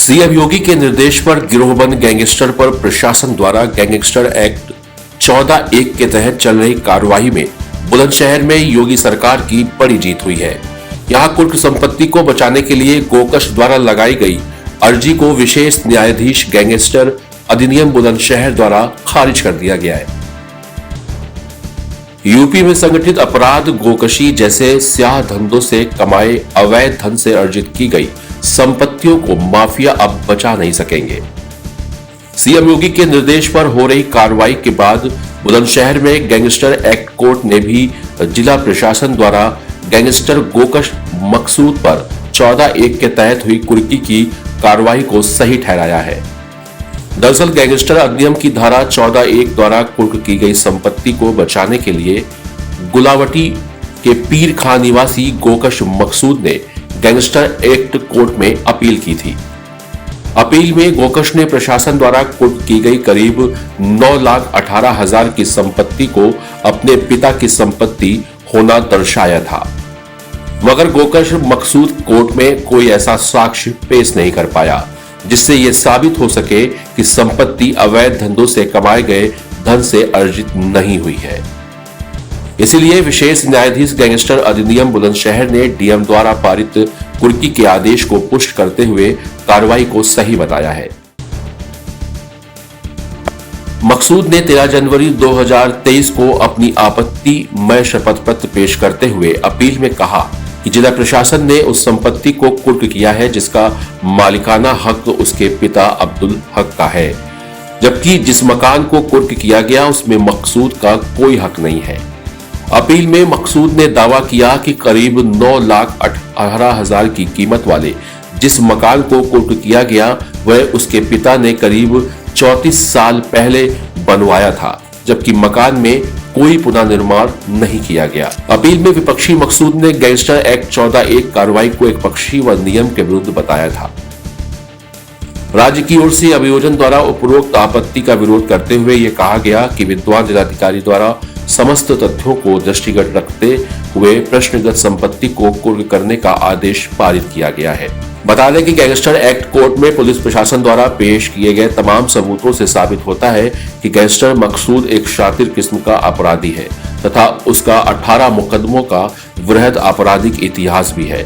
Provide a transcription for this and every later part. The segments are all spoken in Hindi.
सीएम योगी के निर्देश पर गिरोहबंद गैंगस्टर पर प्रशासन द्वारा गैंगस्टर एक्ट 14(1) के तहत चल रही कार्रवाई में बुलंदशहर में योगी सरकार की बड़ी जीत हुई है। यहां कुर्क संपत्ति को बचाने के लिए गोकश द्वारा लगाई गई अर्जी को विशेष न्यायाधीश गैंगस्टर अधिनियम बुलंदशहर द्वारा खारिज कर दिया गया है। यूपी में संगठित अपराध गोकशी जैसे स्याह धंधों से कमाए अवैध धन से अर्जित की गई संपत्तियों को माफिया अब बचा नहीं सकेंगे। सीएम योगी के निर्देश पर हो रही कार्रवाई के बाद बुलंदशहर में गैंगस्टर एक्ट कोर्ट ने भी जिला प्रशासन द्वारा गैंगस्टर गोकश मकसूद पर 14(1) के तहत हुई कुर्की की कार्रवाई को सही ठहराया है। दरअसल गैंगस्टर अधिनियम की धारा 14(1) द्वारा कुर्क की गई संपत्ति को बचाने के लिए गुलावटी के पीर खां निवासी गोकश मकसूद ने गैंगस्टर एक्ट कोर्ट में अपील की थी। अपील में गोकश ने प्रशासन द्वारा कुर्क की गई करीब 9,18,000 की संपत्ति को अपने पिता की संपत्ति होना दर्शाया था, मगर गोकश मकसूद कोर्ट में कोई ऐसा साक्ष्य पेश नहीं कर पाया जिससे यह साबित हो सके कि संपत्ति अवैध धंधों से कमाए गए धन से अर्जित नहीं हुई है। इसीलिए विशेष न्यायाधीश गैंगस्टर अधिनियम बुलंदशहर ने डीएम द्वारा पारित कुर्की के आदेश को पुष्ट करते हुए कार्रवाई को सही बताया है। मकसूद ने 13 जनवरी 2023 को अपनी आपत्तिमय शपथ पत्र पेश करते हुए अपील में कहा कि जिला प्रशासन ने उस संपत्ति को कुर्क किया है जिसका मालिकाना हक उसके पिता अब्दुल हक का है, जबकि जिस मकान को कुर्क किया गया उसमें मकसूद का कोई हक नहीं है। अपील में मकसूद ने दावा किया कि करीब 9,18,000 की कीमत वाले जिस मकान को कुर्क किया गया वह उसके पिता ने करीब 34 साल पहले बनवाया था, जबकि मकान में कोई पुनर्निर्माण नहीं किया गया। अपील में विपक्षी मकसूद ने गैंगस्टर एक्ट 14(1) कार्रवाई को एक पक्षी व नियम के विरुद्ध बताया था। राज्य की ओर से अभियोजन द्वारा उपरोक्त आपत्ति का विरोध करते हुए यह कहा गया कि विद्वान जिलाधिकारी द्वारा समस्त तथ्यों को दृष्टिगत रखते हुए प्रश्नगत संपत्ति को कुर्क करने का आदेश पारित किया गया है। बता दें कि गैंगस्टर एक्ट कोर्ट में पुलिस प्रशासन द्वारा पेश किए गए तमाम सबूतों से साबित होता है कि गैंगस्टर मकसूद एक शातिर किस्म का अपराधी है तथा उसका 18 मुकदमों का वृहद आपराधिक इतिहास भी है।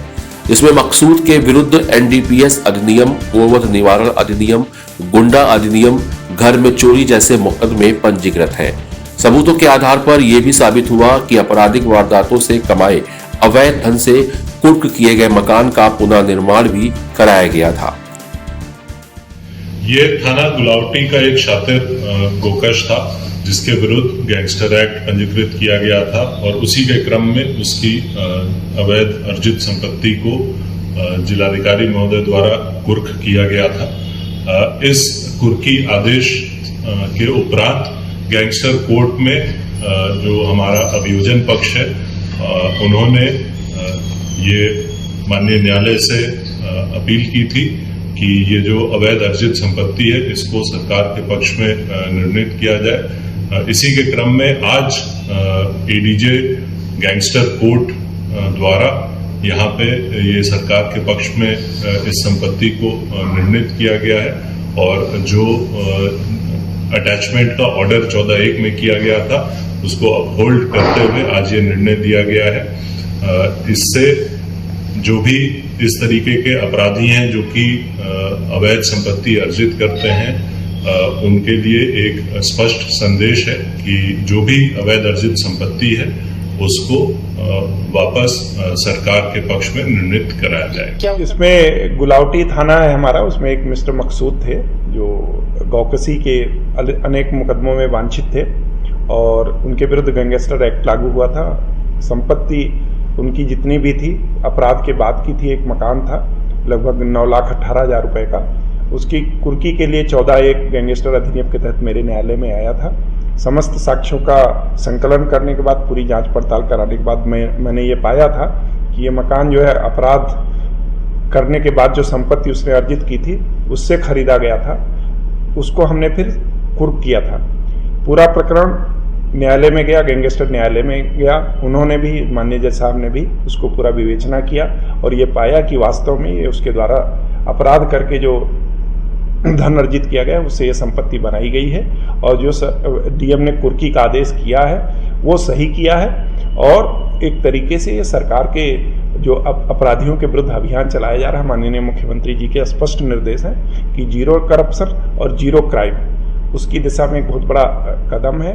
इसमें मकसूद के विरुद्ध एनडीपीएस अधिनियम, गोवध निवारण अधिनियम, गुंडा अधिनियम, घर में चोरी जैसे मुकदमे पंजीकृत हैं। सबूतों के आधार पर यह भी साबित हुआ कि आपराधिक वारदातों से कमाए अवैध धन से कुर्क किए गए मकान का पुनर्निर्माण भी कराया गया था। ये थाना गुलावटी का एक शातिर गोकश था जिसके विरुद्ध गैंगस्टर एक्ट पंजीकृत किया गया था और उसी के क्रम में उसकी अवैध अर्जित संपत्ति को जिलाधिकारी महोदय द्वारा कुर्क किया गया था। इस कुर्की आदेश के उपरांत गैंगस्टर कोर्ट में जो हमारा अभियोजन पक्ष है उन्होंने ये माननीय न्यायालय से अपील की थी कि ये जो अवैध अर्जित संपत्ति है इसको सरकार के पक्ष में निर्णित किया जाए। इसी के क्रम में आज एडीजे गैंगस्टर कोर्ट द्वारा यहाँ पे ये सरकार के पक्ष में इस संपत्ति को निर्णित किया गया है और जो अटैचमेंट का ऑर्डर 14(1) में किया गया था उसको अपहोल्ड करते हुए आज ये निर्णय दिया गया है। इससे जो भी इस तरीके के अपराधी हैं जो कि अवैध संपत्ति अर्जित करते हैं उनके लिए एक स्पष्ट संदेश है कि जो भी अवैध अर्जित संपत्ति है उसको वापस सरकार के पक्ष में निर्णित कराया जाए। इसमें गुलावटी थाना है हमारा, उसमें एक मिस्टर मकसूद थे जो गौकशी के अनेक मुकदमों में वांछित थे और उनके विरुद्ध गैंगस्टर एक्ट लागू हुआ था। संपत्ति उनकी जितनी भी थी अपराध के बाद की थी। एक मकान था लगभग 9,18,000 रुपए का, उसकी कुर्की के लिए 14(1) गैंगस्टर अधिनियम के तहत मेरे न्यायालय में आया था। समस्त साक्ष्यों का संकलन करने के बाद, पूरी जांच पड़ताल कराने के बाद मैंने ये पाया था कि ये मकान जो है अपराध करने के बाद जो संपत्ति उसने अर्जित की थी उससे खरीदा गया था, उसको हमने फिर कुर्क किया था। पूरा प्रकरण न्यायालय में गया, गैंगस्टर न्यायालय में गया, उन्होंने भी, माननीय जज साहब ने भी उसको पूरा विवेचना किया और ये पाया कि वास्तव में ये उसके द्वारा अपराध करके जो धन अर्जित किया गया है उससे ये संपत्ति बनाई गई है, और जो डीएम ने कुर्की का आदेश किया है वो सही किया है। और एक तरीके से ये सरकार के जो अपराधियों के विरुद्ध अभियान चलाया जा रहा है, माननीय मुख्यमंत्री जी के स्पष्ट निर्देश हैं कि जीरो करप्शन और जीरो क्राइम, उसकी दिशा में एक बहुत बड़ा कदम है।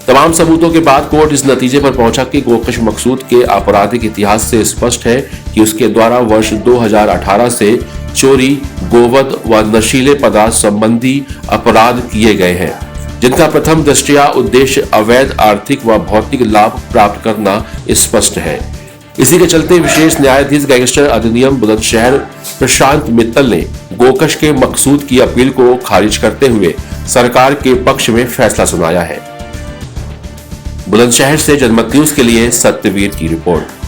तमाम सबूतों के बाद कोर्ट इस नतीजे पर पहुंचा कि गोकश मकसूद के आपराधिक इतिहास से स्पष्ट है कि उसके द्वारा वर्ष 2018 से चोरी, गोवध व नशीले पदार्थ संबंधी अपराध किए गए हैं, जिनका प्रथम दृष्टया उद्देश्य अवैध आर्थिक व भौतिक लाभ प्राप्त करना स्पष्ट है। इसी के चलते विशेष न्यायाधीश गैंगस्टर अधिनियम बुलंदशहर प्रशांत मित्तल ने गोकश के मकसूद की अपील को खारिज करते हुए सरकार के पक्ष में फैसला सुनाया है। बुलंदशहर से जनमत न्यूज के लिए सत्यवीर की रिपोर्ट।